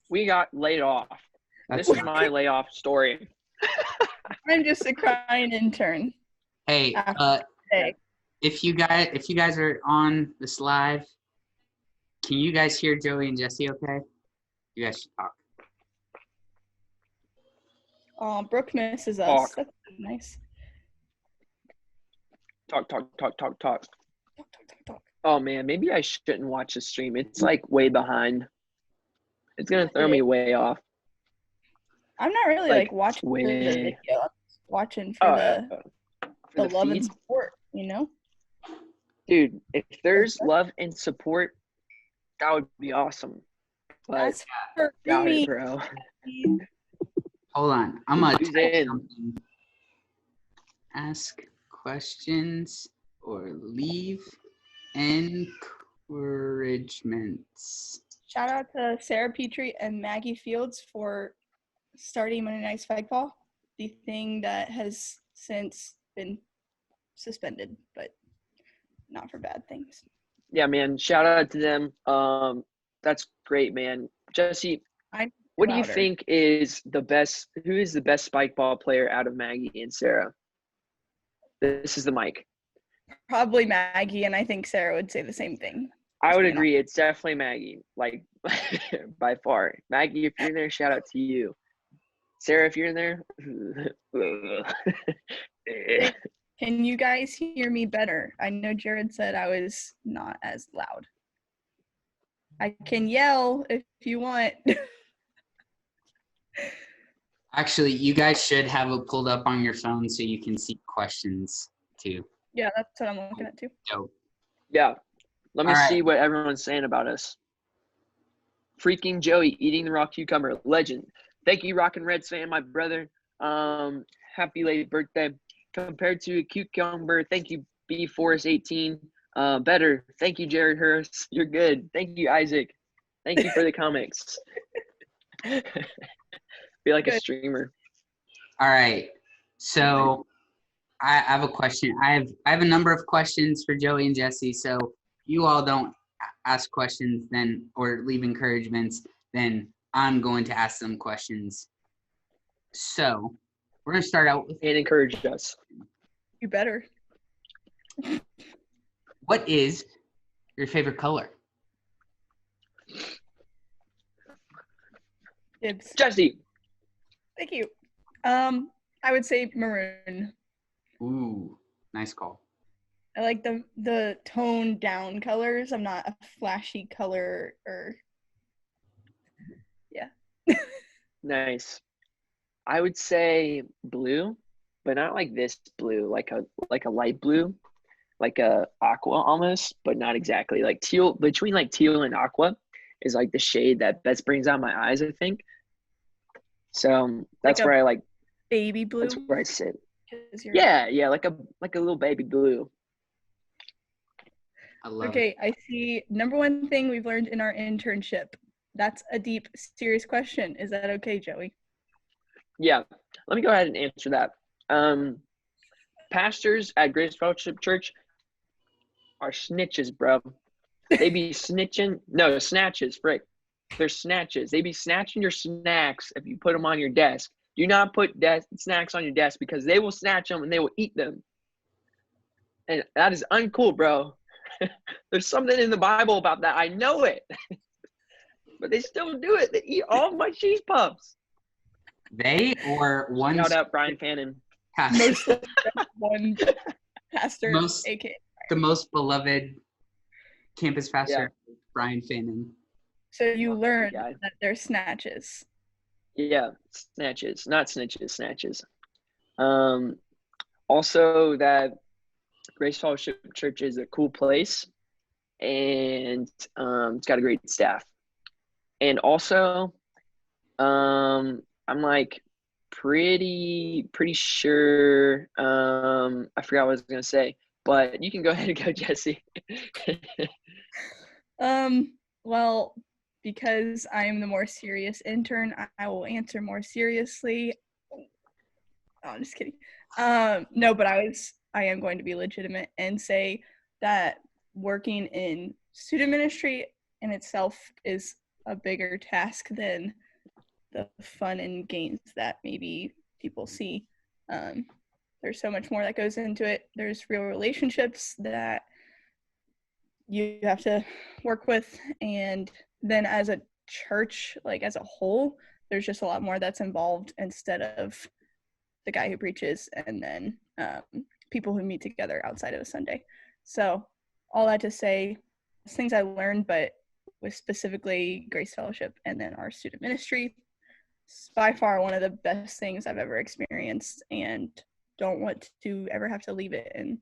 We got laid off. That's This is my layoff story. I'm just a crying intern. Hey, Hey. if you guys are on this live, can you guys hear Joey and Jessie okay? You guys should talk. Oh, Brooke misses us. Talk. That's nice. Talk. Talk. Oh, man, maybe I shouldn't watch the stream. It's, like, way behind. It's going to throw me way off. I'm not really, like watching way... for the video. I'm just watching for the love feed? and support, you know? Dude, if there's love and support, that would be awesome. But that's for got me, it, bro. Hold on. I'm going to type in? something. Ask questions or leave encouragements. Shout out to Sarah Petrie and Maggie Fields for starting Monday Night Spikeball, the thing that has since been suspended, but not for bad things. Yeah, man. Shout out to them. That's great, man. Jessie, what do you think is the best? Who is the best spike ball player out of Maggie and Sarah? This is the mic. Probably Maggie, and I think Sarah would say the same thing. I would agree. It's definitely Maggie, like by far. Maggie, if you're in there, shout out to you. Sarah, if you're in there. Can you guys hear me better? I know Jared said I was not as loud. I can yell if you want. Actually, you guys should have it pulled up on your phone so you can see questions too. Yeah, that's what I'm looking at too. Dope. Yeah. Let me see what everyone's saying about us. Freaking Joey eating the raw cucumber. Legend. Thank you, Rockin' Reds fan, my brother. Happy late birthday. Compared to a cucumber, thank you, B Forest 18. Better. Thank you, Jared Hurst. You're good. Thank you, Isaac. Thank you for the comics. Be like a streamer. All right. So I have a question. I have a number of questions for Joey and Jessie. So you all don't ask questions then or leave encouragements, then I'm going to ask them questions. So we're going to start out with and encourage us. You better. What is your favorite color? Dibs. Jessie. Thank you. I would say maroon. Ooh, nice call. I like the toned down colors. I'm not a flashy color or yeah. Nice. I would say blue, but not like this blue, like a light blue, like a aqua almost, but not exactly. Like teal, between like teal and aqua is like the shade that best brings out my eyes, I think. So that's like where I like baby blue. That's where I sit. Yeah, like a little baby blue. I love it. I see. Number one thing we've learned in our internship. That's a deep, serious question. Is that okay, Joey? Yeah. Let me go ahead and answer that. Pastors at Grace Fellowship Church are snitches, bro. They be snitching. No, snatches, frick. They're snatches. They be snatching your snacks if you put them on your desk. Do not put snacks on your desk because they will snatch them and they will eat them. And that is uncool, bro. There's something in the Bible about that. I know it. But they still do it. They eat all my cheese puffs. They or one. Shout out Brian Fannin. One pastor, the most beloved campus pastor, Brian Fannin. So you learned that they're snatches. Yeah, snatches, not snitches, snatches. Also that Grace Fellowship Church is a cool place, and it's got a great staff. And also, I'm like pretty sure. I forgot what I was gonna say, but you can go ahead and go, Jessie. Well, because I am the more serious intern, I will answer more seriously. Oh, I'm just kidding. No, but I am going to be legitimate and say that working in student ministry in itself is a bigger task than the fun and games that maybe people see. There's so much more that goes into it. There's real relationships that you have to work with, and then as a church, like as a whole, there's just a lot more that's involved instead of the guy who preaches and then people who meet together outside of a Sunday. So all that to say, things I learned, but with specifically Grace Fellowship and then our student ministry, it's by far one of the best things I've ever experienced, and don't want to ever have to leave it in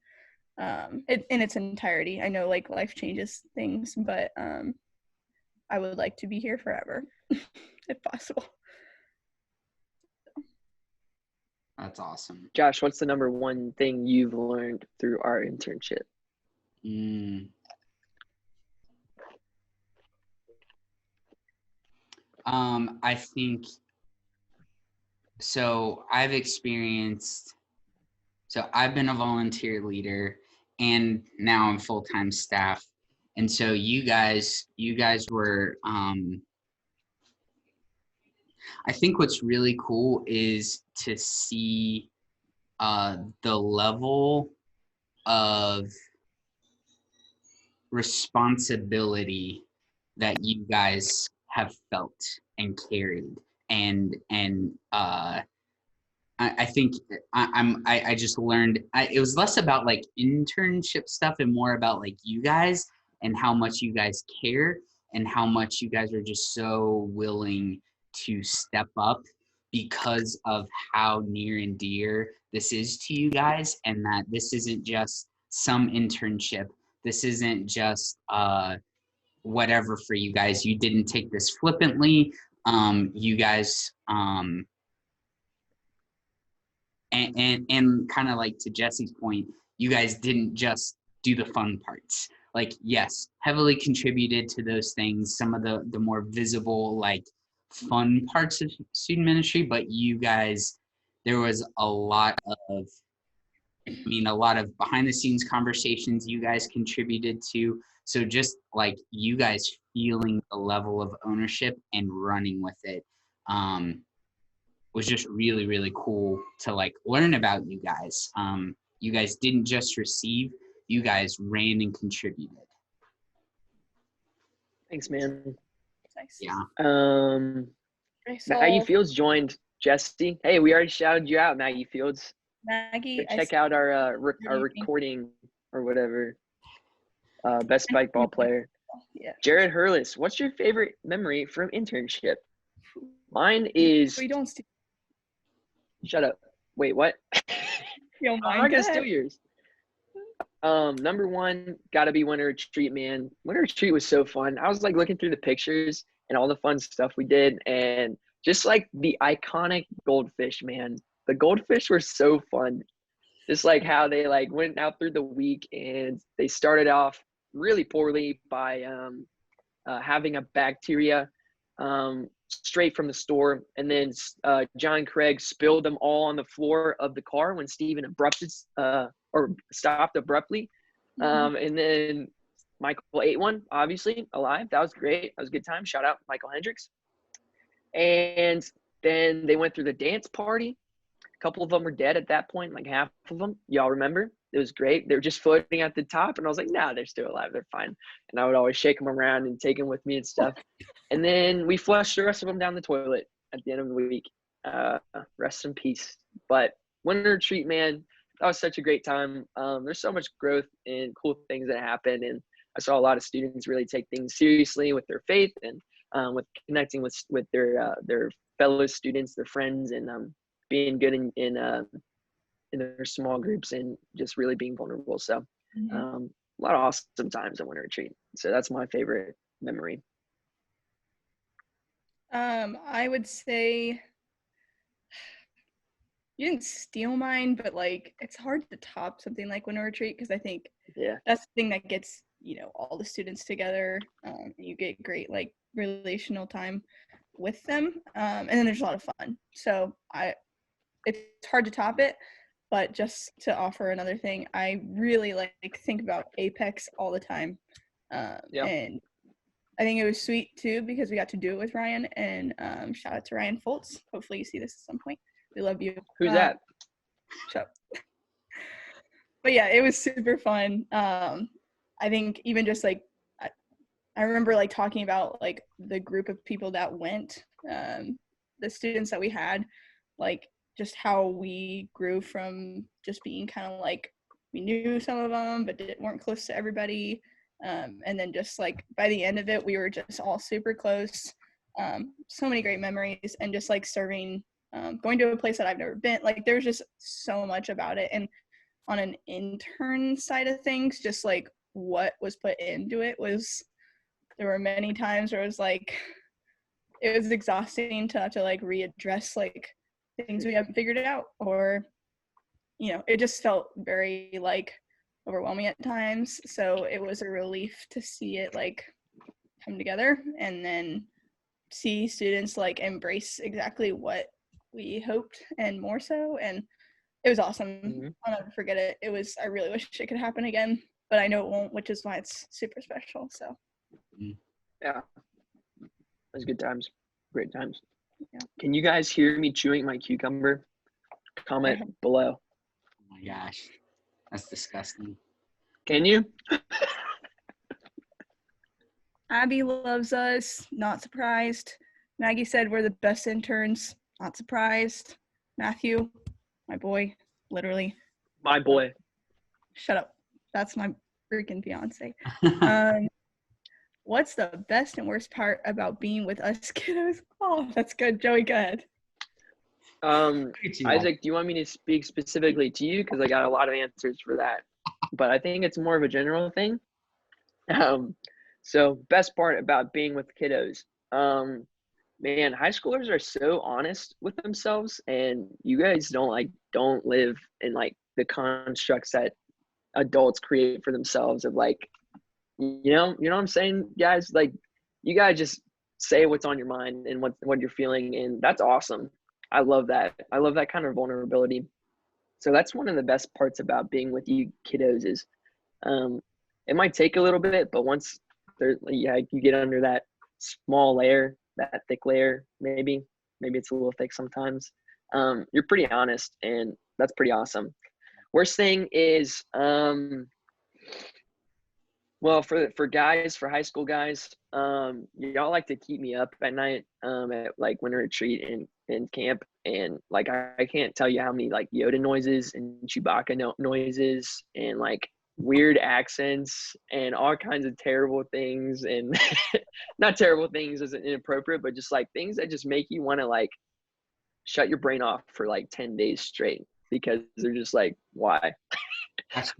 its entirety. I know like life changes things, but I would like to be here forever if possible. That's awesome. Josh, what's the number one thing you've learned through our internship? I think so. I've been a volunteer leader, and now I'm full-time staff. And so you guys were, I think what's really cool is to see the level of responsibility that you guys have felt and carried, and I think I just learned it was less about like internship stuff and more about like you guys and how much you guys care and how much you guys are just so willing to step up because of how near and dear this is to you guys, and that this isn't just some internship. This isn't just whatever for you guys. You didn't take this flippantly. You guys and kind of like to Jesse's point, you guys didn't just do the fun parts. Like, yes, heavily contributed to those things, some of the more visible, like fun parts of student ministry, but you guys, there was a lot of behind the scenes conversations you guys contributed to. So just like you guys feeling the level of ownership and running with it was just really, really cool to like learn about you guys. You guys didn't just receive, you guys ran and contributed. Thanks, man. Nice. Yeah. Maggie Fields joined Jessie. Hey, we already shouted you out, Maggie Fields. Maggie, check out our recording or whatever. Best spike ball player. Yeah. Jared Hurlis, what's your favorite memory from internship? Mine is. We don't. Shut up. Wait, what? I'm not gonna steal yours. Number one, gotta be winter retreat, man. Winter retreat was so fun. I was like looking through the pictures and all the fun stuff we did, and just like the iconic goldfish, man. The goldfish were so fun. Just like how they like went out through the week, and they started off really poorly by having a bacteria straight from the store, and then John Craig spilled them all on the floor of the car when Steven stopped abruptly. And then Michael ate one, obviously alive. That was great. That was a good time. Shout out Michael Hendricks. And then they went through the dance party. A couple of them were dead at that point, like half of them. Y'all remember? It was great. They were just floating at the top, and I was like, nah, they're still alive. They're fine. And I would always shake them around and take them with me and stuff. And then we flushed the rest of them down the toilet at the end of the week. Rest in peace. But winter retreat, man, that was such a great time. There's so much growth and cool things that happen, and I saw a lot of students really take things seriously with their faith and with connecting with their fellow students, their friends, and being good in their small groups and just really being vulnerable. So a lot of awesome times at winter retreat. So that's my favorite memory. I would say you didn't steal mine, but like it's hard to top something like winter retreat, because I think that's the thing that gets all the students together, and you get great like relational time with them, and then there's a lot of fun. So it's hard to top it. But just to offer another thing, I really like think about Apex all the time, and I think it was sweet too because we got to do it with Ryan, and shout out to Ryan Foltz. Hopefully you see this at some point. We love you. Who's that? Shut up. But yeah, it was super fun. I think even just like I remember like talking about like the group of people that went, the students that we had, like just how we grew from just being kind of like we knew some of them but weren't close to everybody, and then just like by the end of it we were just all super close. So many great memories, and just like serving, going to a place that I've never been, like there's just so much about it. And on an intern side of things, just like what was put into it was, there were many times where it was like it was exhausting to have to like readdress like things we haven't figured out, or it just felt very like overwhelming at times. So it was a relief to see it like come together, and then see students like embrace exactly what we hoped and more so, and it was awesome. Mm-hmm. I'll never forget it. I really wish it could happen again, but I know it won't, which is why it's super special. So Yeah, it was good times, great times. Yeah. Can you guys hear me chewing my cucumber? Comment below. Oh my gosh, that's disgusting. Can you? Abby loves us, not surprised. Maggie said we're the best interns, not surprised. Matthew, my boy, literally. My boy. Shut up. That's my freaking fiance. What's the best and worst part about being with us kiddos? Oh, that's good. Joey, go ahead. Isaac, do you want me to speak specifically to you? Because I got a lot of answers for that. But I think it's more of a general thing. So best part about being with kiddos. Man, high schoolers are so honest with themselves, and you guys don't live in like the constructs that adults create for themselves of like, you know what I'm saying, guys? Like, you gotta just say what's on your mind and what you're feeling, and that's awesome. I love that. I love that kind of vulnerability. So that's one of the best parts about being with you kiddos is, it might take a little bit, but once you get under that small layer, that thick layer, maybe it's a little thick sometimes. You're pretty honest, and that's pretty awesome. Worst thing is, well, for guys, for high school guys, y'all like to keep me up at night, at like winter retreat and camp, and like I can't tell you how many like Yoda noises and Chewbacca noises and like weird accents and all kinds of terrible things, and not terrible things as inappropriate, but just like things that just make you want to like shut your brain off for like 10 days straight, because they're just like, why?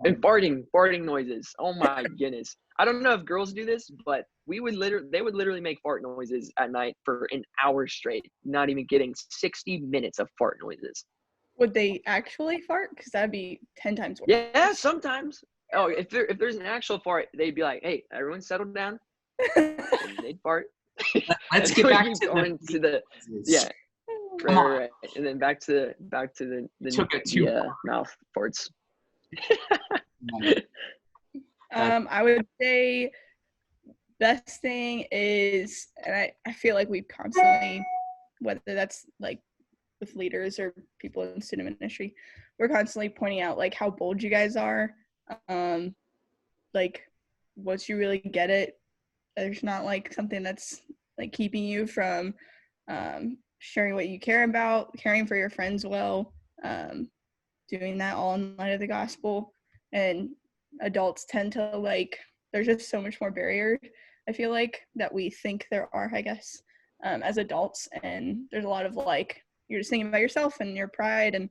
And farting noises. Oh my goodness. I don't know if girls do this, but they would literally make fart noises at night for an hour straight, not even getting 60 minutes of fart noises. Would they actually fart? Because that'd be 10 times worse. Yeah, sometimes. Oh, if there's an actual fart, they'd be like, "Hey, everyone, settle down." And they'd fart. Let's get back to the yeah. Right. And then back to the mouth farts. I would say best thing is, and I feel like we've constantly, whether that's like with leaders or people in student ministry, we're constantly pointing out like how bold you guys are. Like once you really get it, there's not like something that's like keeping you from sharing what you care about, caring for your friends well, doing that all in light of the gospel. And adults tend to like, there's just so much more barrier, I feel like, that we think there are, I guess, as adults. And there's a lot of like, you're just thinking about yourself and your pride, and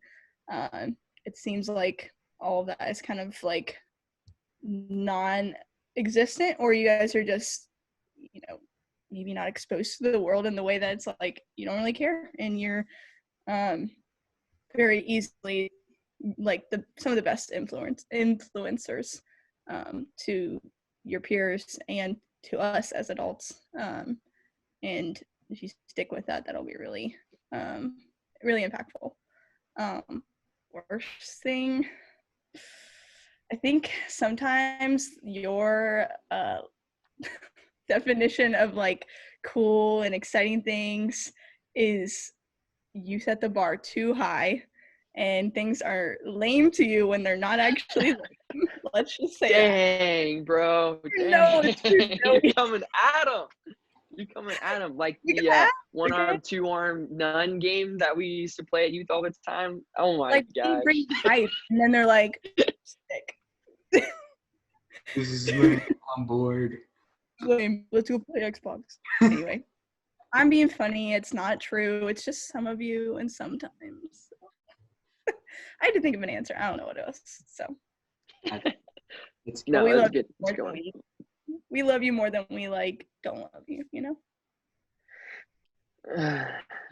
it seems like all of that is kind of like non-existent, or you guys are just, maybe not exposed to the world in the way that it's like you don't really care, and you're very easily like some of the best influencers to your peers and to us as adults, and if you stick with that, that'll be really really impactful. Worst thing, I think sometimes your definition of like cool and exciting things is you set the bar too high and things are lame to you when they're not actually lame. Let's just say Dang, bro. that. Dang. No, it's too You're silly. coming at him. You're coming at him like You the can one arm, two arm nun game that we used to play at youth all the time. Oh my like they gosh. bring hype and then they're like sick. This is lame. I'm bored. Lame. Let's go play Xbox. Anyway, I'm being funny. It's not true. It's just some of you and sometimes. I had to think of an answer. I don't know what else. So It's No, we that's love good. more It's than going. we love you more than we like don't love you, you know?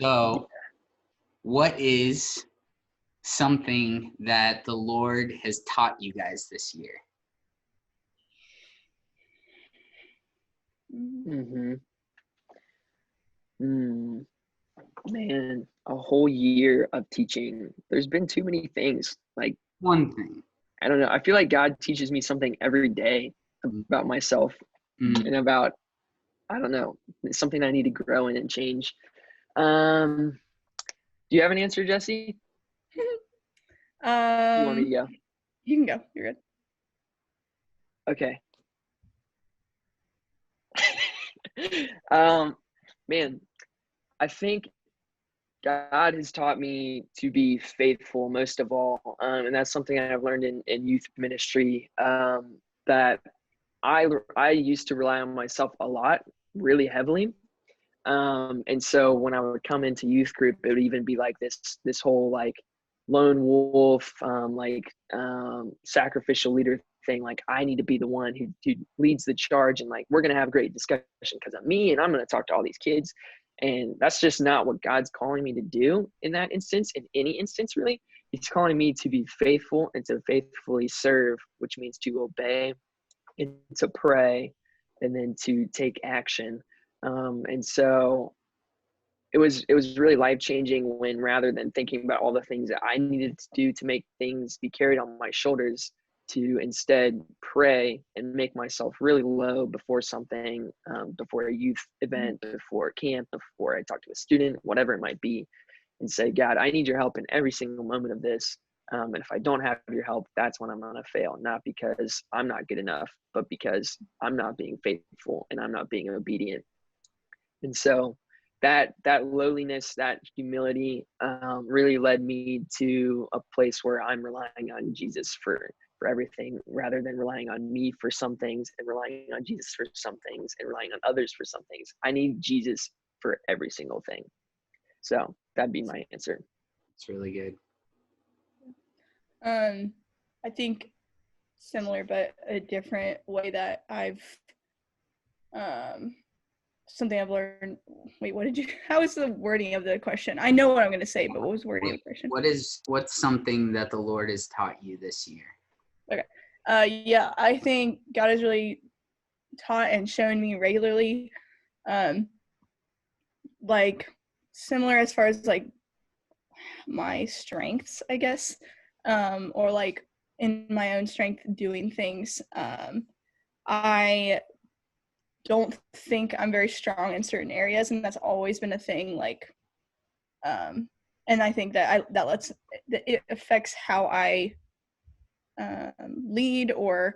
So, what is something that the Lord has taught you guys this year? Mm-hmm. Man, a whole year of teaching. There's been too many things. Like, One thing. I don't know. I feel like God teaches me something every day about myself and about, I don't know, it's something I need to grow in and change. Do you have an answer, Jessie? You want me to go? You can go. You're good. Okay. Man, I think God has taught me to be faithful most of all. And that's something I've learned in youth ministry, that I used to rely on myself a lot, really heavily. And so when I would come into youth group, it would even be like this whole like lone wolf, sacrificial leader thing. Like I need to be the one who leads the charge, and like we're gonna have a great discussion because of me, and I'm gonna talk to all these kids. And that's just not what God's calling me to do in that instance, in any instance really. He's calling me to be faithful and to faithfully serve, which means to obey and to pray and then to take action. And so it was really life-changing when, rather than thinking about all the things that I needed to do to make things be carried on my shoulders, to instead pray and make myself really low before something, before a youth event, before camp, before I talk to a student, whatever it might be, and say, God, I need your help in every single moment of this. And if I don't have your help, that's when I'm going to fail, not because I'm not good enough, but because I'm not being faithful and I'm not being obedient. And so that lowliness, that humility, really led me to a place where I'm relying on Jesus for everything, rather than relying on me for some things and relying on Jesus for some things and relying on others for some things. I need Jesus for every single thing. So that'd be my answer. It's really good. I think similar, but a different way that I've, something I've learned. Wait, how is the wording of the question? I know what I'm going to say, but what was the wording of the question? What's something that the Lord has taught you this year? Okay. Yeah, I think God has really taught and shown me regularly, like similar as far as like my strengths, I guess, or like in my own strength doing things. I don't think I'm very strong in certain areas, and that's always been a thing. Like, and I think that it affects how I lead, or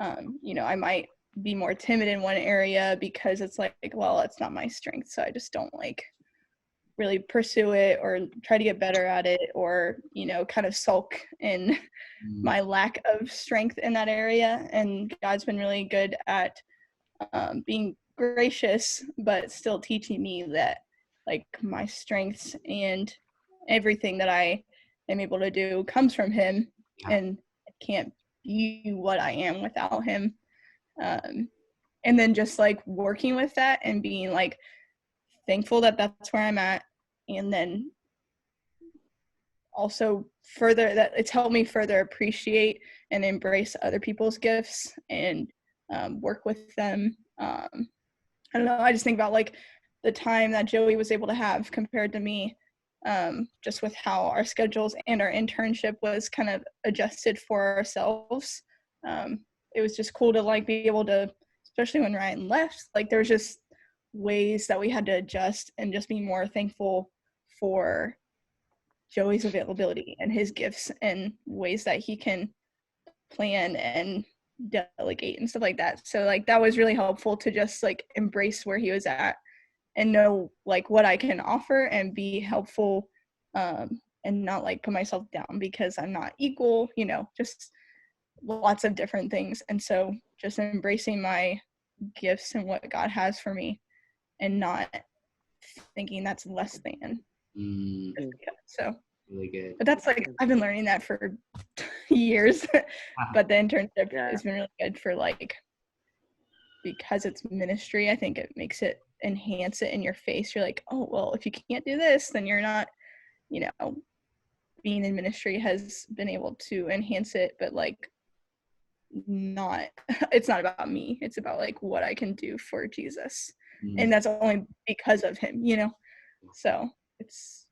I might be more timid in one area because it's like, well, it's not my strength, so I just don't like really pursue it or try to get better at it, or kind of sulk in my lack of strength in that area. And God's been really good at being gracious, but still teaching me that like my strengths and everything that I am able to do comes from him, and I can't be what I am without him. And then just like working with that and being like thankful that that's where I'm at, and then also further that it's helped me further appreciate and embrace other people's gifts and work with them. I don't know, I just think about like the time that Joey was able to have compared to me, just with how our schedules and our internship was kind of adjusted for ourselves. It was just cool to like be able to especially when Ryan left, like there was just ways that we had to adjust and just be more thankful for Joey's availability and his gifts and ways that he can plan and delegate and stuff like that. So like that was really helpful to just like embrace where he was at and know like what I can offer and be helpful, and not like put myself down because I'm not equal, you know, just lots of different things. And so just embracing my gifts and what God has for me and not thinking that's less than. So Really good. but that's like I've been learning that for years. But the internship has been really good for like, because it's ministry, I think it makes it enhance it in your face. You're like, oh well, if you can't do this, then you're not, you know, being in ministry has been able to enhance it, but like not it's not about me, it's about like what I can do for Jesus. And that's only because of him, you know. So it's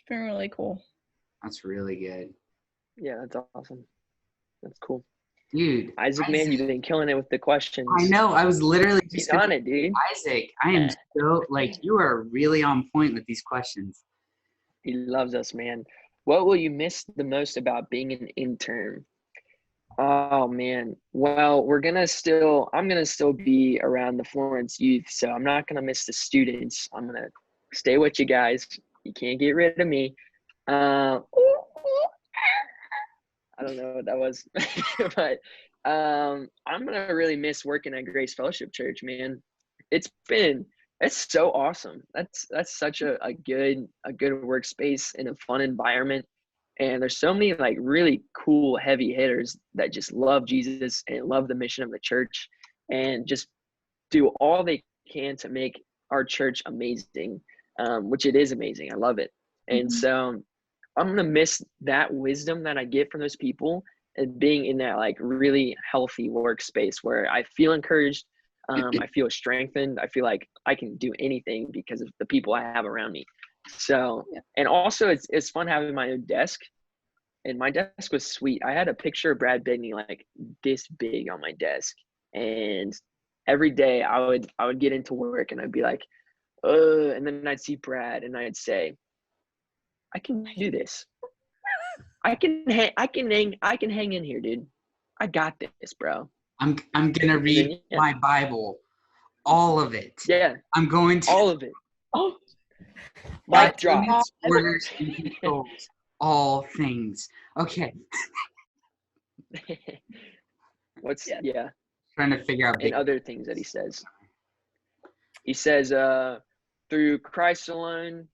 been really cool. That's really good. Yeah, that's awesome. That's cool. Dude. Isaac, man, you've been killing it with the questions. I know. I was literally just He's on it, dude. Isaac, I am so, like, you are really on point with these questions. He loves us, man. What will you miss the most about being an intern? Oh, man. Well, I'm going to still be around the Florence youth, so I'm not going to miss the students. I'm going to stay with you guys. You can't get rid of me. I don't know what that was, but I'm gonna really miss working at Grace Fellowship Church, man. It's so awesome. That's such a good workspace in a fun environment, and there's so many like really cool heavy hitters that just love Jesus and love the mission of the church, and just do all they can to make our church amazing, which it is amazing. I love it, and so I'm going to miss that wisdom that I get from those people and being in that like really healthy workspace where I feel encouraged. I feel strengthened. I feel like I can do anything because of the people I have around me. So, and also it's fun having my own desk, and my desk was sweet. I had a picture of Brad Bigney like this big on my desk, and every day I would get into work and I'd be like, and then I'd see Brad and I'd say, I can do this. I can hang in here, dude. I got this, bro. I'm gonna read my Bible, all of it. Yeah, I'm going to all of it. Oh, Mic drop. Orders and controls all things. Okay. Trying to figure out and other things that he says. He says, through Christ alone.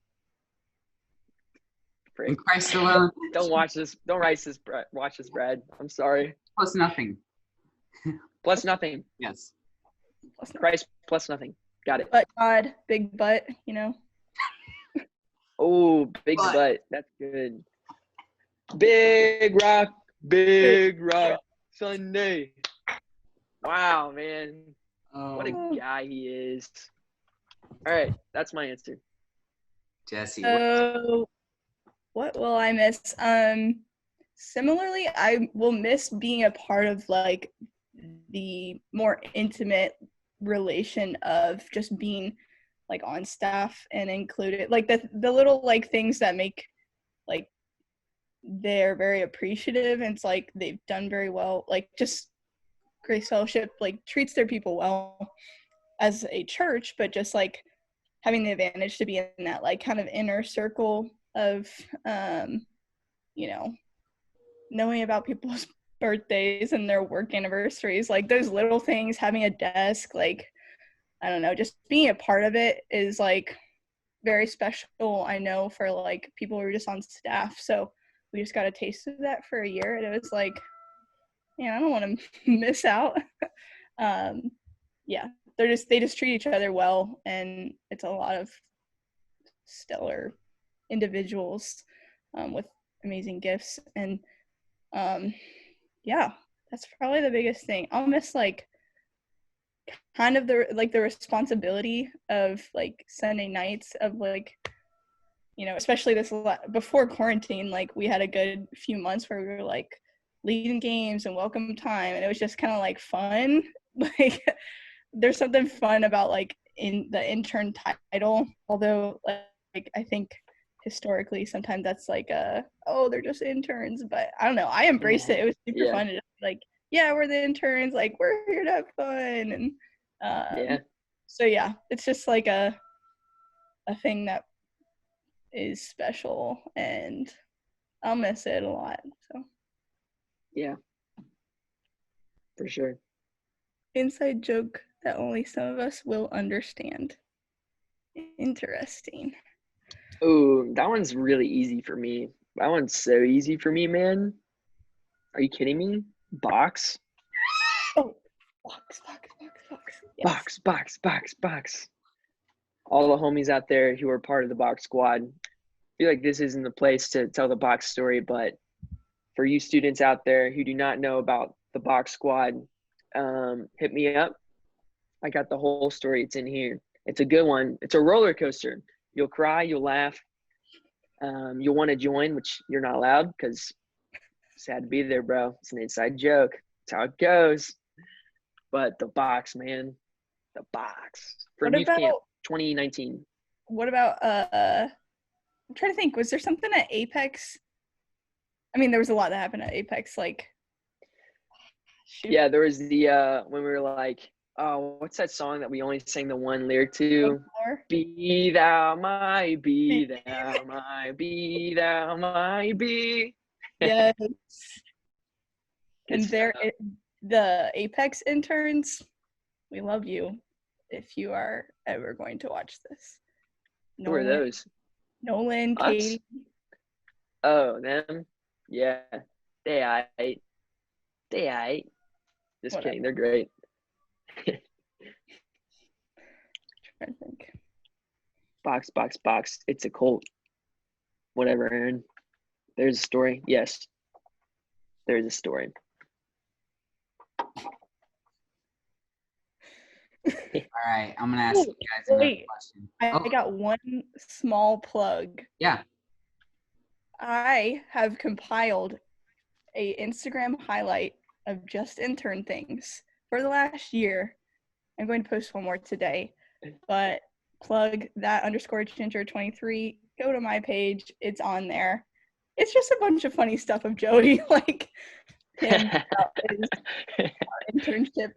In Christ alone. Don't watch this, Brad. Watch this, Brad. I'm sorry. Plus nothing. Plus nothing. Yes. Christ plus nothing. Got it. But God, big butt, you know. Oh, big butt. That's good. Big rock, Sunday. Wow, man. What a guy he is. All right, that's my answer. Jessie. So, what will I miss? Similarly, I will miss being a part of like the more intimate relation of just being like on staff and included, like the little like things that make like they're very appreciative, and it's like they've done very well. Like just Grace Fellowship like treats their people well as a church, but just like having the advantage to be in that like kind of inner circle of you know, knowing about people's birthdays and their work anniversaries, like those little things, having a desk, like I don't know, just being a part of it is like very special, I know, for like people who are just on staff. So we just got a taste of that for a year, and it was like, I don't want to miss out. Yeah, they just treat each other well, and it's a lot of stellar individuals with amazing gifts, and yeah, that's probably the biggest thing. I'll miss like kind of the responsibility of like Sunday nights of like, you know, especially before quarantine, like we had a good few months where we were like leading games and welcome time, and it was just kind of like fun. Like there's something fun about like in the intern title, although like I think historically sometimes that's like oh, they're just interns, but I don't know, I embraced it. It was super fun to just like, yeah, we're the interns, like we're here to have fun. And so yeah, it's just like a thing that is special, and I'll miss it a lot. So yeah, for sure. Inside joke that only some of us will understand. Interesting. Ooh, that one's really easy for me. That one's so easy for me, man. Are you kidding me? Box? Oh, box. Yes. Box. All the homies out there who are part of the box squad, I feel like this isn't the place to tell the box story, but for you students out there who do not know about the box squad, hit me up. I got the whole story. It's in here. It's a good one. It's a roller coaster. You'll cry, you'll laugh. You'll want to join, which you're not allowed because sad to be there, bro. It's an inside joke. It's how it goes. But the box, man. The box. From youth camp 2019. What about I'm trying to think, was there something at Apex? I mean, there was a lot that happened at Apex, like shoot. Yeah, there was the when we were like, oh, what's that song that we only sang the one lyric to? Be thou my, be thou my, be thou my, be. Yes. And the Apex interns, we love you if you are ever going to watch this. Who are those? Nolan, Us? Katie. Oh, them? Yeah. They aight. Just kidding. They're great. Trying to think. Box. It's a cult. Whatever, Aaron. There's a story. Yes. There's a story. All right, I'm gonna ask you guys another question. I got one small plug. Yeah. I have compiled a Instagram highlight of just intern things for the last year. I'm going to post one more today, but plug that _ginger23. Go to my page. It's on there. It's just a bunch of funny stuff of Joey, like him about his internship.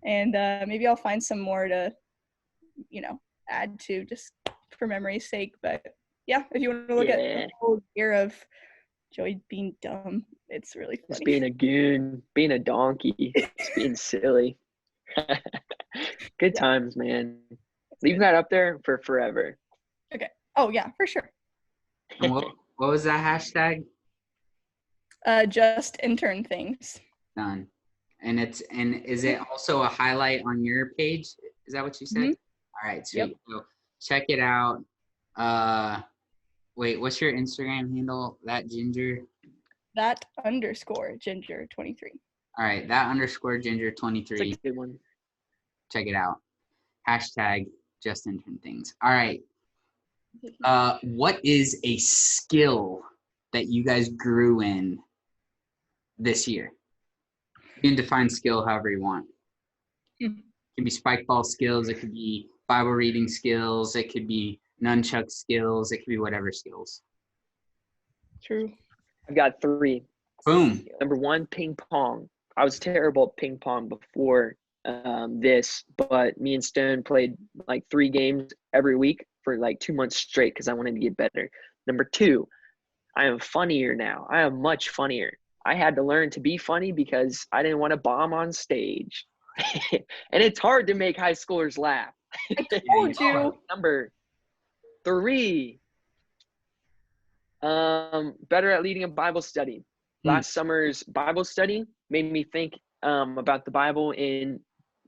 And maybe I'll find some more to, add to just for memory's sake. But yeah, if you want to look at the whole year of Joey being dumb, it's really funny. Just being a goon, being a donkey, just being silly. Good times, man. Leave that up there for forever. Okay. Oh yeah, for sure. And what was that hashtag? Just intern things. Done. And is it also a highlight on your page? Is that what you said? Mm-hmm. All right, sweet. Yep. So check it out. Wait, what's your Instagram handle? That _ginger23. All right, that _ginger23. That's a good one. Check it out. Hashtag just intern things. All right. What is a skill that you guys grew in this year? You can define skill however you want. It can be spike ball skills. It could be Bible reading skills. It could be nunchuck skills. It could be whatever skills. True. I've got 3. Boom. Number 1, ping pong. I was terrible at ping pong before this, but me and Stone played like 3 games every week for like 2 months straight because I wanted to get better. Number 2, I am funnier now. I am much funnier. I had to learn to be funny because I didn't want to bomb on stage. And it's hard to make high schoolers laugh. I told you. Number 3, better at leading a Bible study. Last summer's Bible study made me think about the Bible in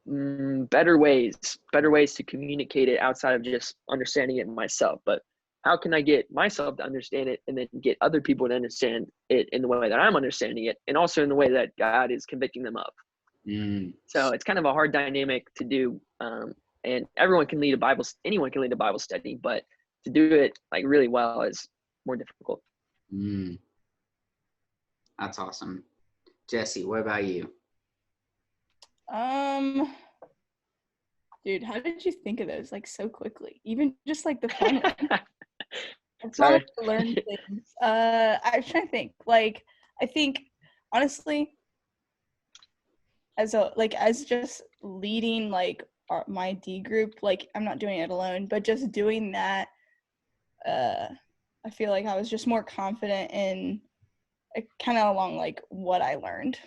better ways to communicate it outside of just understanding it myself. But how can I get myself to understand it and then get other people to understand it in the way that I'm understanding it and also in the way that God is convicting them of? So it's kind of a hard dynamic to do. And anyone can lead a Bible study, but to do it like really well is more difficult. That's awesome. Jessie, what about you? Dude, how did you think of those like so quickly? Even just like the fun one. I Sorry. promise to learn things. I was trying to think. Like, I think honestly, as just leading like my D group, like I'm not doing it alone, but just doing that, I feel like I was just more confident in kind of along like what I learned,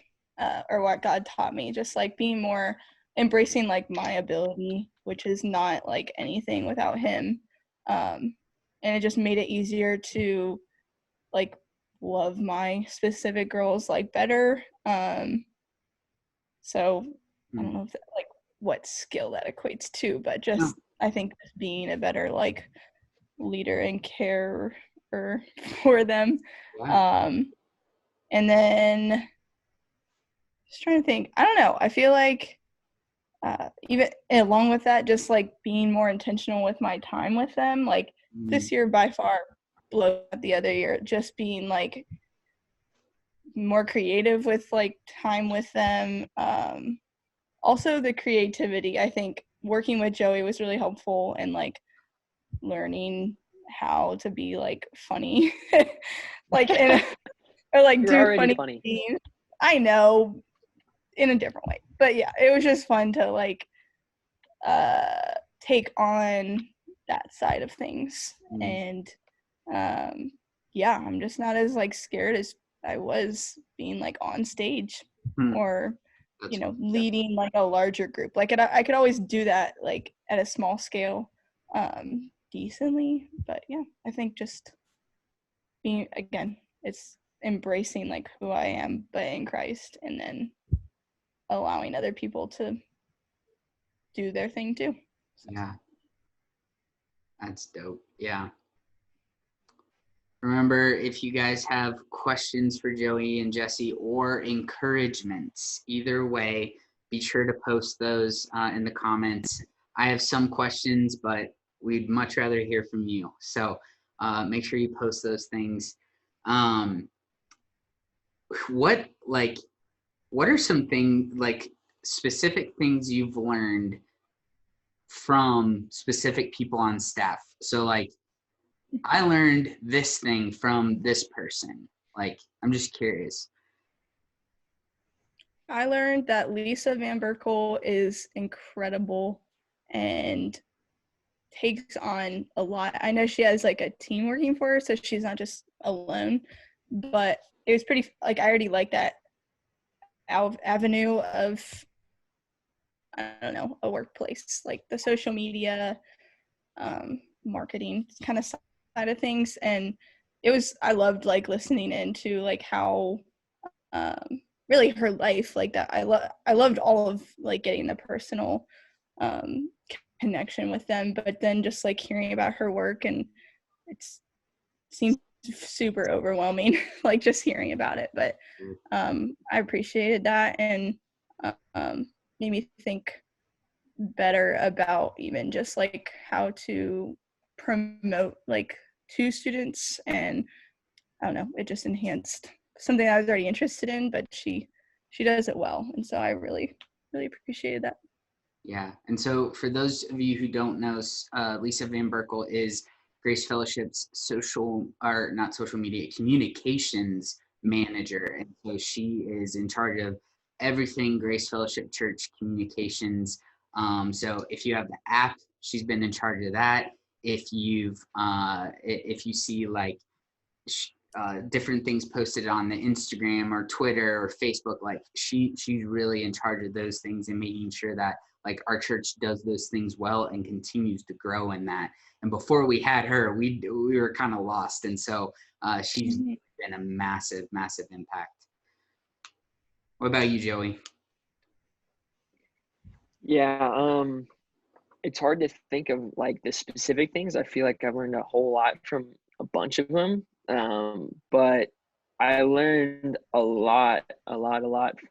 or what God taught me, just like being more embracing like my ability, which is not like anything without him. And it just made it easier to like love my specific girls like better. So I don't know if that, like what skill that equates to, but just I think just being a better like leader and carer for them. And then just trying to think, I don't know, I feel like even along with that, just like being more intentional with my time with them, like this year by far blew out the other year, just being like more creative with like time with them. Also the creativity, I think working with Joey was really helpful, and like learning how to be like funny like or like You're do already funny scenes. I know, in a different way, but yeah, it was just fun to like take on that side of things. And yeah, I'm just not as like scared as I was being like on stage or you know leading like a larger group. Like I could always do that like at a small scale decently, but yeah, I think just being, again, it's embracing like who I am but in Christ, and then allowing other people to do their thing too. So. Yeah, that's dope. Yeah. Remember, if you guys have questions for Joey and Jessie or encouragements, either way, be sure to post those in the comments. I have some questions, but we'd much rather hear from you. So make sure you post those things. What are some things, like specific things you've learned from specific people on staff? So like, I learned this thing from this person. Like, I'm just curious. I learned that Lisa Van Berkel is incredible and takes on a lot. I know she has like a team working for her, so she's not just alone, but it was pretty, like, I already like that avenue of, I don't know, a workplace, like the social media, marketing kind of side of things. And I loved like listening into like how really her life like that. I loved all of like getting the personal connection with them, but then just like hearing about her work, and it seemed super overwhelming like just hearing about it. But I appreciated that, and made me think better about even just like how to promote like to students. And I don't know, it just enhanced something I was already interested in, but she does it well, and so I really appreciated that. Yeah, and so for those of you who don't know, Lisa Van Berkel is Grace Fellowship's not social media, communications manager. And so she is in charge of everything Grace Fellowship Church communications. So if you have the app, she's been in charge of that. If you see like different things posted on the Instagram or Twitter or Facebook, like she's really in charge of those things and making sure that like our church does those things well and continues to grow in that. And before we had her, we were kind of lost. And so she's been a massive impact. What about you, Joey? Yeah, it's hard to think of like the specific things. I feel like I've learned a whole lot from a bunch of them. But I learned a lot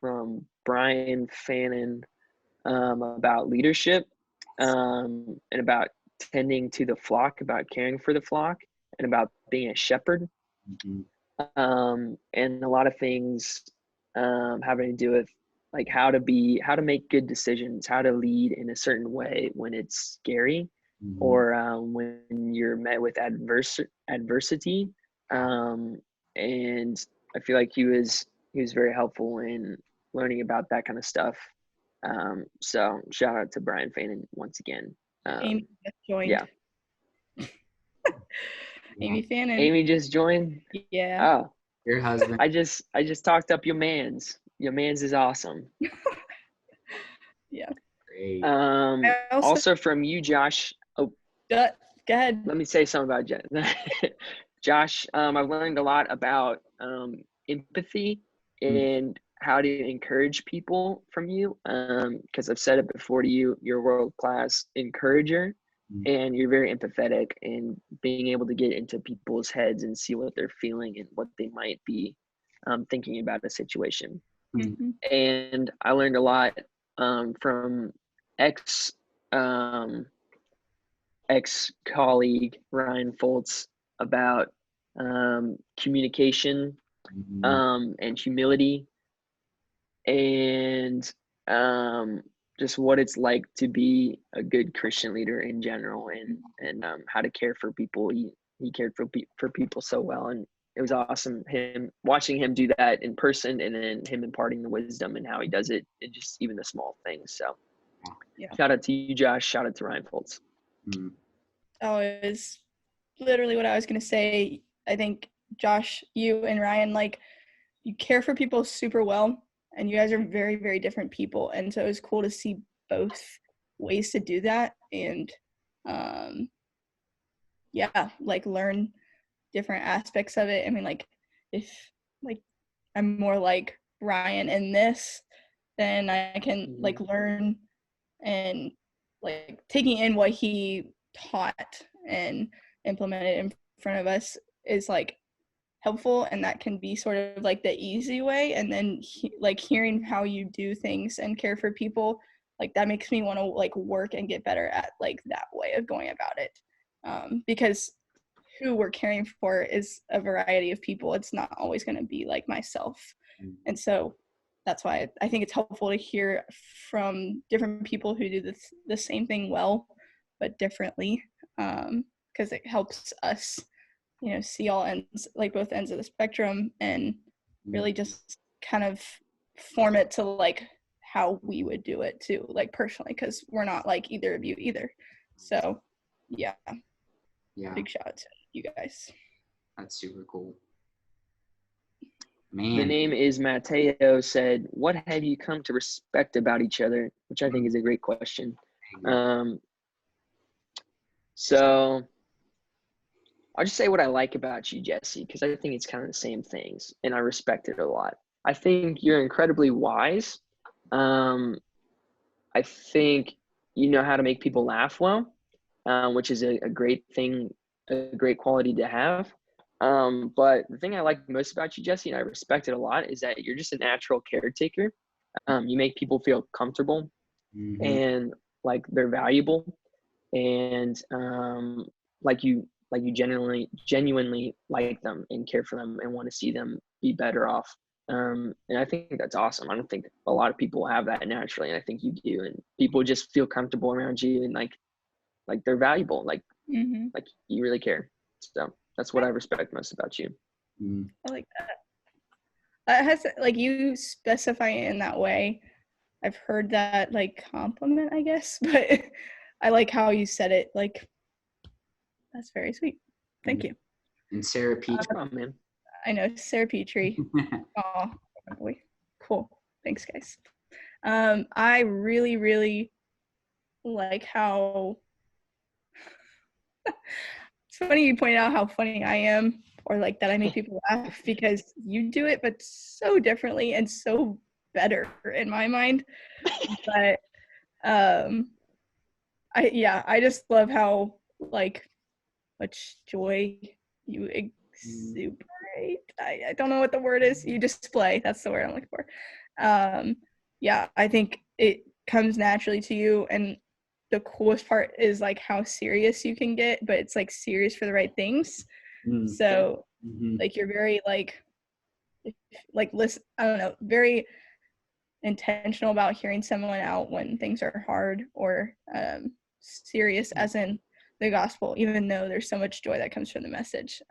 from Brian Fannin about leadership, and about tending to the flock, about caring for the flock, and about being a shepherd. And a lot of things having to do with like how to make good decisions, how to lead in a certain way when it's scary, or when you're met with adversity. And I feel like he was very helpful in learning about that kind of stuff. So shout out to Brian Fanon once again. Amy just joined. Yeah. Amy Fannin. Amy just joined. Yeah. Oh, Your husband. I just talked up your man's. Your man's is awesome. Yeah. Great. Also from you, Josh. Oh, go ahead. let me say something about Josh. I've learned a lot about empathy and how to encourage people from you. Because I've said it before to you, you're a world-class encourager, and you're very empathetic, and being able to get into people's heads and see what they're feeling and what they might be thinking about a situation. And I learned a lot from ex-colleague Ryan Foltz about communication and humility, and just what it's like to be a good Christian leader in general, and how to care for people. He cared for people so well, and it was awesome watching him do that in person, and then him imparting the wisdom and how he does it in just even the small things. So shout out to you, Josh. Shout out to Ryan Foltz. Oh, it was literally what I was going to say. I think, Josh, you and Ryan, like, you care for people super well, and you guys are very, very different people. And so it was cool to see both ways to do that, and, like, learn different aspects of it. I mean, like, if, like, I'm more like Ryan in this, then I can, like, learn and, like, taking in what he taught and implemented in front of us is, like, helpful, and that can be sort of like the easy way. And then like hearing how you do things and care for people, like, that makes me want to, like, work and get better at, like, that way of going about it, because who we're caring for is a variety of people. It's not always going to be like myself. And so that's why I think it's helpful to hear from different people who do the same thing well but differently, because it helps us, see all ends, like both ends of the spectrum, and really just kind of form it to, like, how we would do it too, like, personally, because we're not like either of you either. So yeah, big shout out to you guys. That's super cool. The Man. name is Mateo said, what have you come to respect about each other? Which I think is a great question. So I'll just say what I like about you, Jessie, because I think it's kind of the same things, and I respect it a lot. I think you're incredibly wise. I think you know how to make people laugh well, which is a great thing, a great quality to have. But the thing I like most about you, Jessie, and I respect it a lot, is that you're just a natural caretaker. You make people feel comfortable and like they're valuable, and like you genuinely like them and care for them and want to see them be better off. And I think that's awesome. I don't think a lot of people have that naturally, and I think you do. And people just feel comfortable around you, and like they're valuable, like you really care. So that's what I respect most about you. I like that. That has, like, you specify it in that way. I've heard that, like, compliment, I guess, but I like how you said it. Like, that's very sweet. Thank you. And Sarah Petrie. Man. I know, Sarah Petrie. Oh boy, cool. Thanks, guys. I really, really like how it's funny you pointed out how funny I am, or like that I make people laugh, because you do it but so differently and so better in my mind. But I just love how, like, much joy you exuberate. I don't know what the word is. You display. That's the word I'm looking for. I think it comes naturally to you, and the coolest part is, like, how serious you can get, but it's, like, serious for the right things. So like, you're very like listen, I don't know, very intentional about hearing someone out when things are hard or serious, as in the gospel, even though there's so much joy that comes from the message.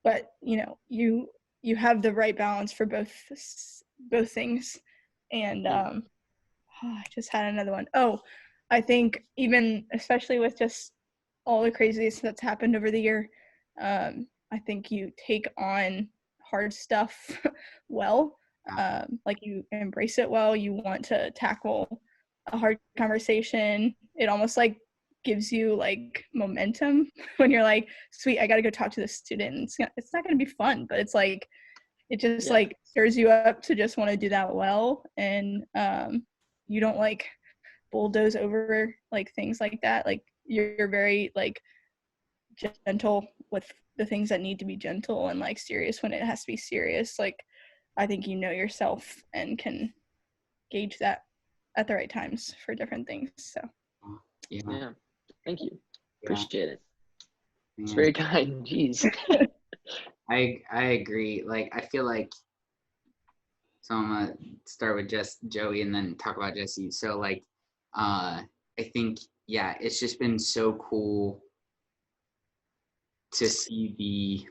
But you have the right balance for both things. And I just had another one. I think even especially with just all the craziness that's happened over the year, I think you take on hard stuff well. Like you embrace it well. You want to tackle a hard conversation. It almost like gives you like momentum when you're like, sweet, I got to go talk to this student. It's not going to be fun, but it's like, it just like stirs you up to just want to do that well. And you don't like bulldoze over like things like that. Like you're very like gentle with the things that need to be gentle and like serious when it has to be serious. Like I think you know yourself and can gauge that at the right times for different things. So yeah. Thank you. Yeah. Appreciate it. Yeah. It's very kind. Jeez. I agree. Like I feel like, so I'm gonna start with just Joey and then talk about Jessie. So like I think it's just been so cool to see the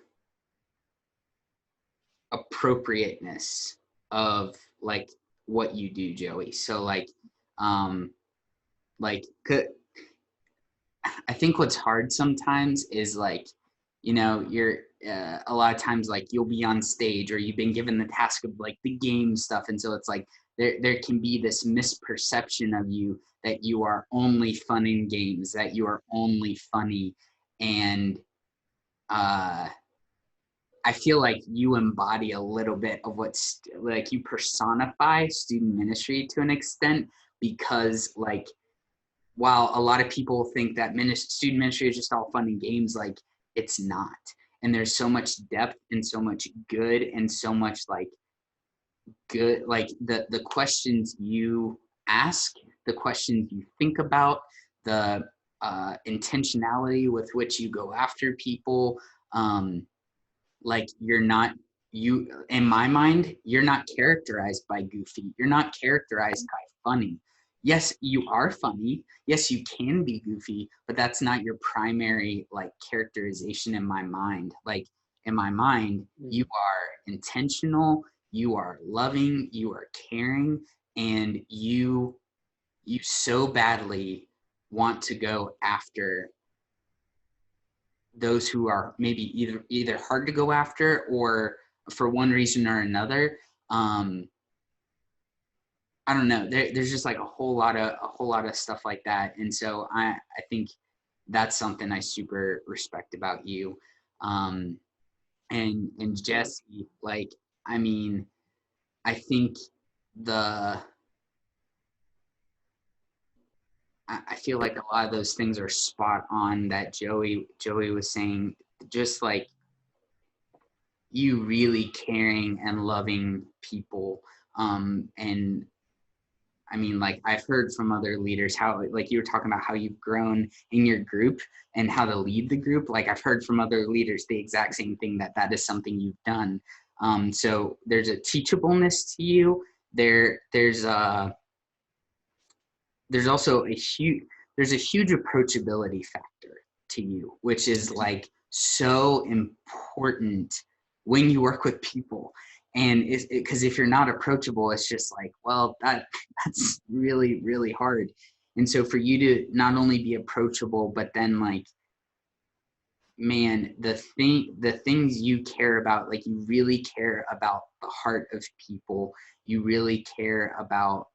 appropriateness of like what you do, Joey. So like I think what's hard sometimes is like, you're a lot of times like you'll be on stage or you've been given the task of like the game stuff, and so it's like there can be this misperception of you that you are only fun in games, that you are only funny, and I feel like you embody a little bit of what's like you personify student ministry to an extent, because like while a lot of people think that student ministry is just all fun and games, like it's not. And there's so much depth and so much good and so much like good, like the questions you ask, the questions you think about, the intentionality with which you go after people. Like in my mind, you're not characterized by goofy. You're not characterized by funny. Yes, you are funny. Yes, you can be goofy, but that's not your primary like characterization in my mind. Like in my mind, you are intentional, you are loving, you are caring, and you so badly want to go after those who are maybe either hard to go after or for one reason or another. I don't know. There's just like a whole lot of stuff like that, and so I think that's something I super respect about you. And Jessie, like I mean, I think I feel like a lot of those things are spot on that Joey was saying, just like you really caring and loving people. And I mean, like I've heard from other leaders how, like you were talking about how you've grown in your group and how to lead the group. Like I've heard from other leaders the exact same thing, that is something you've done. So there's a teachableness to you. There's also a huge approachability factor to you, which is like so important when you work with people. And because if you're not approachable, it's just like, well, that's really, really hard. And so for you to not only be approachable, but then like, man, the things you care about, like you really care about the heart of people. You really care about,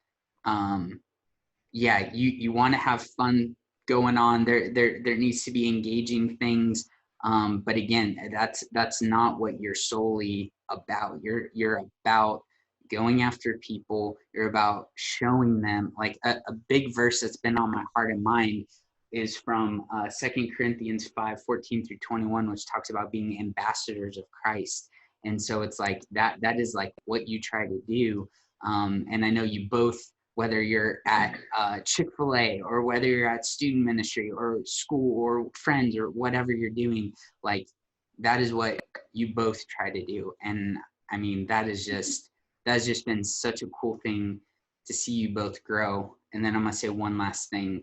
you want to have fun going on. There needs to be engaging things. But again, that's not what you're solely about. You're about going after people. You're about showing them, like a big verse that's been on my heart and mind is from 2 Corinthians 5:14-21, which talks about being ambassadors of Christ. And so it's like that is like what you try to do. And I know you both, whether you're at Chick-fil-A or whether you're at student ministry or school or friends or whatever you're doing, like that is what you both try to do. And I mean, that is just that's just been such a cool thing to see you both grow. And then I'm going to say one last thing.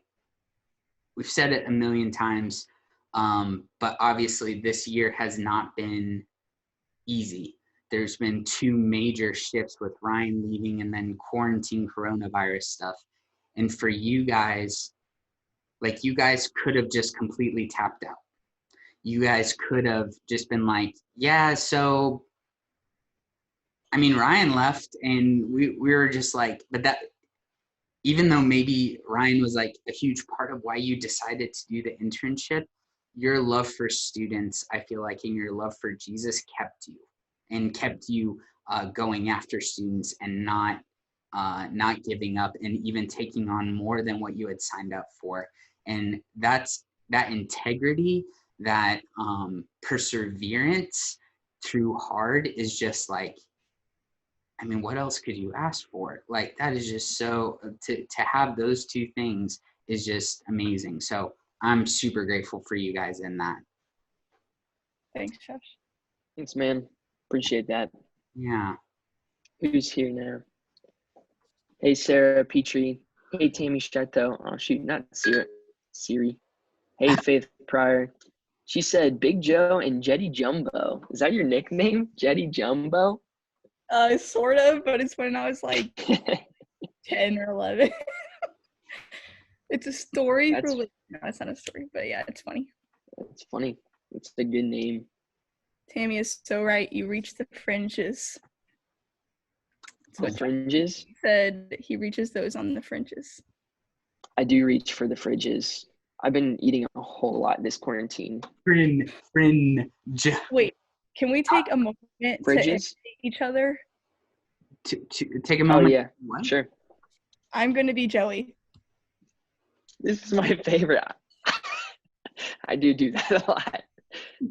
We've said it a million times, but obviously this year has not been easy. There's been 2 major shifts with Ryan leaving and then quarantine coronavirus stuff. And for you guys, like, you guys could have just completely tapped out. You guys could have just been like, yeah, so, I mean, Ryan left and we were just like, but that, even though maybe Ryan was like a huge part of why you decided to do the internship, your love for students, I feel like, and your love for Jesus kept you going after students and not giving up and even taking on more than what you had signed up for. And that's that integrity, that perseverance through hard is just like, I mean, what else could you ask for? Like, that is just so, to have those 2 things is just amazing. So I'm super grateful for you guys in that. Thanks, Josh. Thanks, man. Appreciate that. Yeah. Who's here now? Hey, Sarah Petrie. Hey, Tammy Shetto. Oh, shoot, not Siri. Hey, Faith Pryor. She said Big Joe and Jetty Jumbo. Is that your nickname? Jetty Jumbo? Sort of, but it's when I was like 10 or 11. It's a story. No, it's not a story, but yeah, it's funny. It's funny. It's a good name. Tammy is so right. You reach the fringes. The fringes? He said he reaches those on the fringes. I do reach for the fridges. I've been eating a whole lot this quarantine. Fringe. Wait, can we take a moment to imitate each other? To take a moment. Oh, yeah. What? Sure. I'm going to be Joey. This is my favorite. I do that a lot.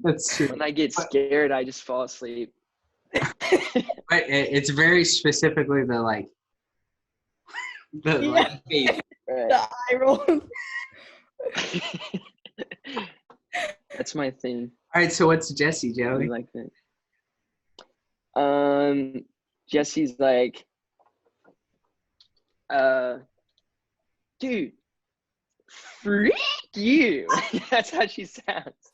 That's true. When I get scared, I just fall asleep. But it's very specifically the like, Yeah. face. Right. The eye roll. That's my thing. All right, so what's Jessie, I Joey? like that. Jessie's like, dude, freak you. That's how she sounds.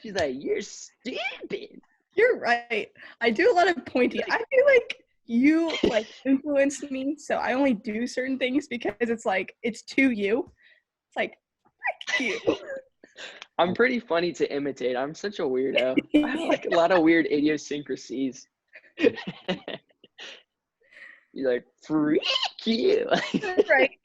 She's like, you're stupid. You're right. I do a lot of pointing. I feel like you like influenced me, so I only do certain things because it's like it's to you. It's like, frick you. I'm pretty funny to imitate. I'm such a weirdo. I have like a lot of weird idiosyncrasies. You're like, freak you. Right.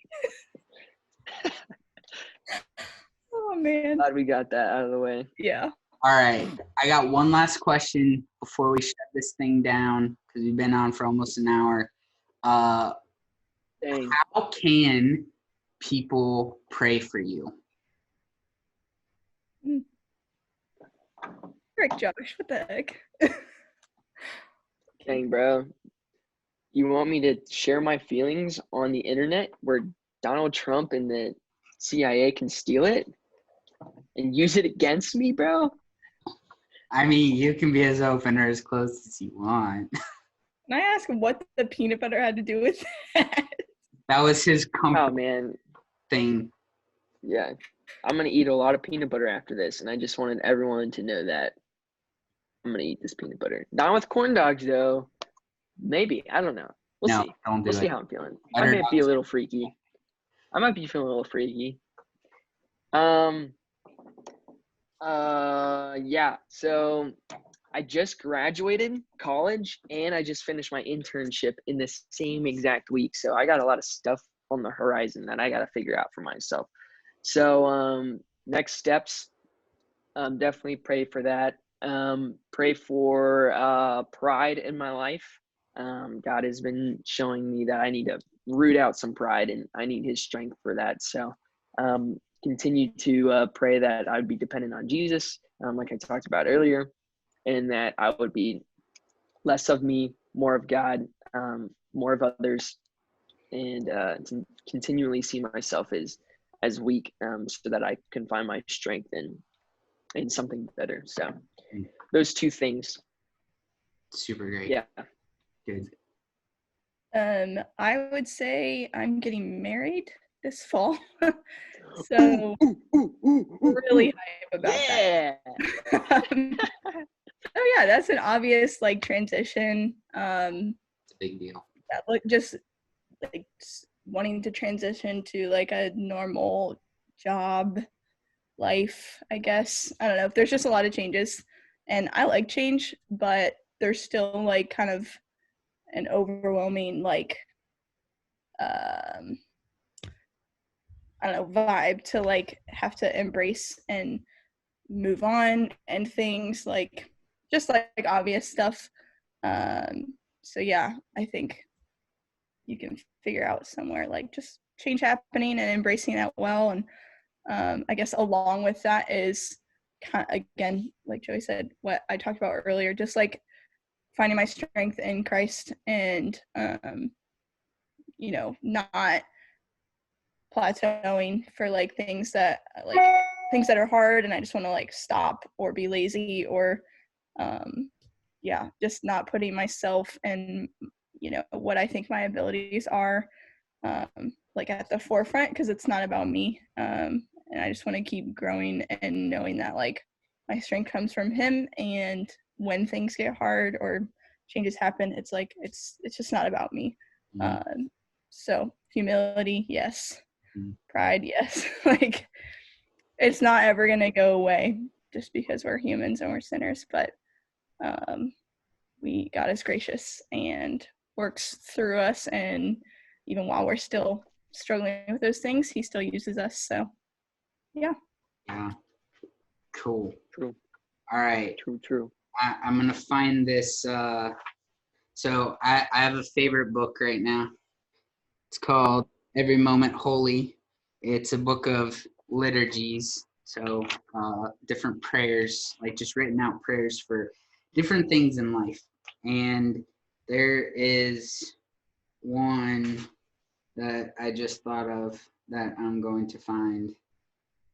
Oh man. Glad we got that out of the way. Yeah. All right, I got one last question before we shut this thing down because we've been on for almost an hour. Dang. How can people pray for you? Frick, Josh, what the heck? Dang, bro. You want me to share my feelings on the internet where Donald Trump and the CIA can steal it and use it against me, bro? I mean, you can be as open or as close as you want. Can I ask what the peanut butter had to do with that? That was his Oh, comfort man. thing. Yeah. I'm going to eat a lot of peanut butter after this, and I just wanted everyone to know that I'm going to eat this peanut butter. Not with corn dogs, though. Maybe. I don't know. We'll see. Don't do We'll it. see how I'm feeling. Better I might not be a to. little freaky. I might be feeling a little freaky. Yeah. So I just graduated college and I just finished my internship in the same exact week. So I got a lot of stuff on the horizon that I got to figure out for myself. So next steps, definitely pray for that. Pray for pride in my life. God has been showing me that I need to root out some pride and I need his strength for that. So continue to pray that I would be dependent on Jesus, like I talked about earlier, and that I would be less of me, more of God, more of others, and to continually see myself as weak, so that I can find my strength in something better. So those 2 things. Super great. Yeah. Good. I would say I'm getting married this fall. So really hype about Yeah. that. Oh yeah, that's an obvious like transition. It's a big deal. That like just like wanting to transition to like a normal job life, I guess. I don't know. There's just a lot of changes, and I like change, but there's still like kind of an overwhelming like um I don't know vibe to like have to embrace and move on and things like just like obvious stuff. So yeah, I think you can figure out somewhere like just change happening and embracing that well. And I guess along with that is kind of, again, like Joey said, what I talked about earlier, just like finding my strength in Christ and not plateauing for like things that are hard and I just want to like stop or be lazy or just not putting myself and what I think my abilities are like at the forefront because it's not about me. And I just want to keep growing and knowing that like my strength comes from him, and when things get hard or changes happen, it's like it's just not about me. So humility, yes. Pride, yes. Like it's not ever gonna go away just because we're humans and we're sinners, but God is gracious and works through us, and even while we're still struggling with those things, he still uses us. So yeah. Cool. True. All right. True. I'm gonna find this. So I have a favorite book right now. It's called Every Moment Holy. It's a book of liturgies, so different prayers, like just written out prayers for different things in life. And there is one that I just thought of that I'm going to find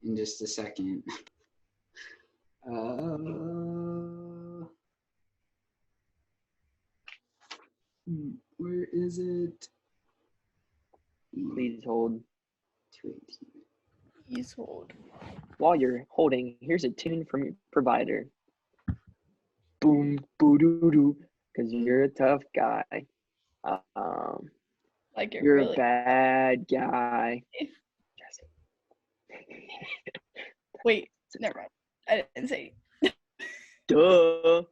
in just a second. Where is it? Please hold. 218. Please hold. While you're holding, here's a tune from your provider. Boom, boo doo doo, because you're a tough guy. Like you're really a bad guy. Wait, never mind. I didn't say. Duh.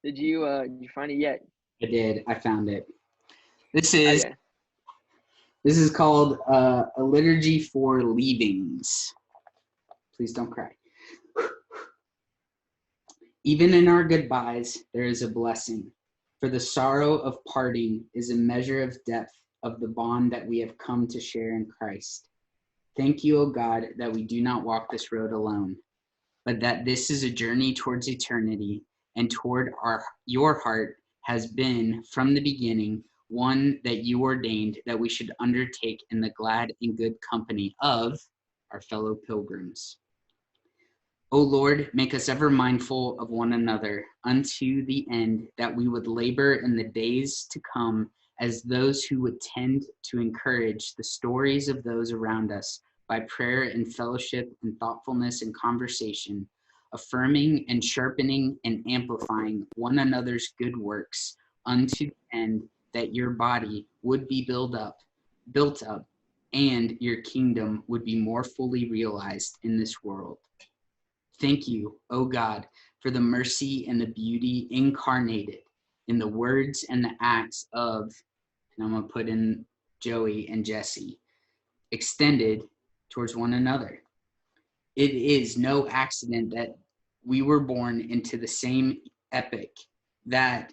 Did you find it yet? I did. I found it. This is called a liturgy for leavings. Please don't cry. Even in our goodbyes, there is a blessing, for the sorrow of parting is a measure of depth of the bond that we have come to share in Christ. Thank you, O God, that we do not walk this road alone, but that this is a journey towards eternity, and toward your heart has been from the beginning one that you ordained that we should undertake in the glad and good company of our fellow pilgrims. O Lord, make us ever mindful of one another unto the end that we would labor in the days to come as those who would tend to encourage the stories of those around us by prayer and fellowship and thoughtfulness and conversation, affirming and sharpening and amplifying one another's good works unto the end that your body would be built up, and your kingdom would be more fully realized in this world. Thank you, O God, for the mercy and the beauty incarnated in the words and the acts of, and I'm going to put in Joey and Jessie, extended towards one another. It is no accident that we were born into the same epoch, that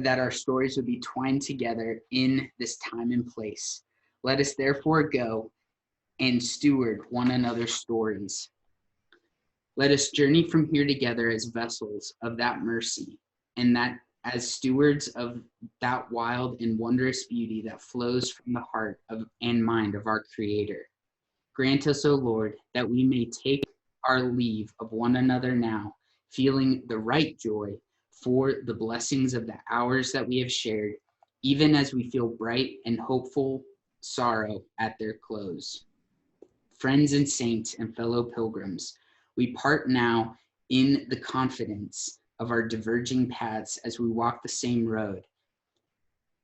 our stories would be twined together in this time and place. Let us therefore go and steward one another's stories. Let us journey from here together as vessels of that mercy, and that as stewards of that wild and wondrous beauty that flows from the heart and mind of our Creator. Grant us, O Lord, that we may take our leave of one another now, feeling the right joy for the blessings of the hours that we have shared, even as we feel bright and hopeful sorrow at their close. Friends and saints and fellow pilgrims, we part now in the confidence of our diverging paths as we walk the same road,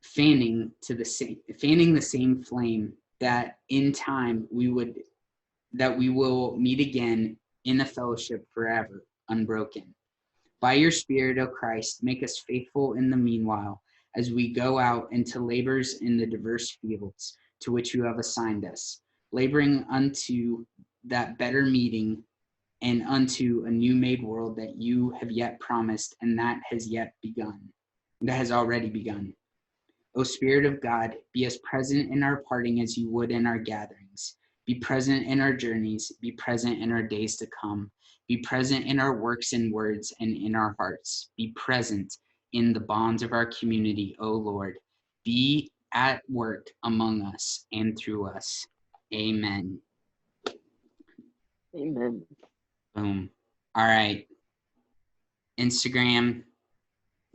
fanning the same flame, that in time we will meet again in a fellowship forever unbroken. By your Spirit, O Christ, make us faithful in the meanwhile, as we go out into labors in the diverse fields to which you have assigned us, laboring unto that better meeting and unto a new made world that you have yet promised and that has already begun. O Spirit of God, be as present in our parting as you would in our gatherings. Be present in our journeys. Be present in our days to come. Be present in our works and words and in our hearts. Be present in the bonds of our community, O Lord. Be at work among us and through us. Amen. Amen. Boom. All right. Instagram,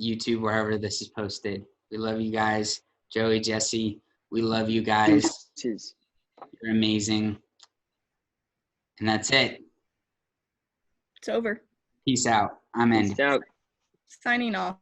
YouTube, wherever this is posted. We love you guys. Joey, Jessie, we love you guys. Deuces. You're amazing. And that's it. It's over. Peace out. I'm in. Peace out. Signing off.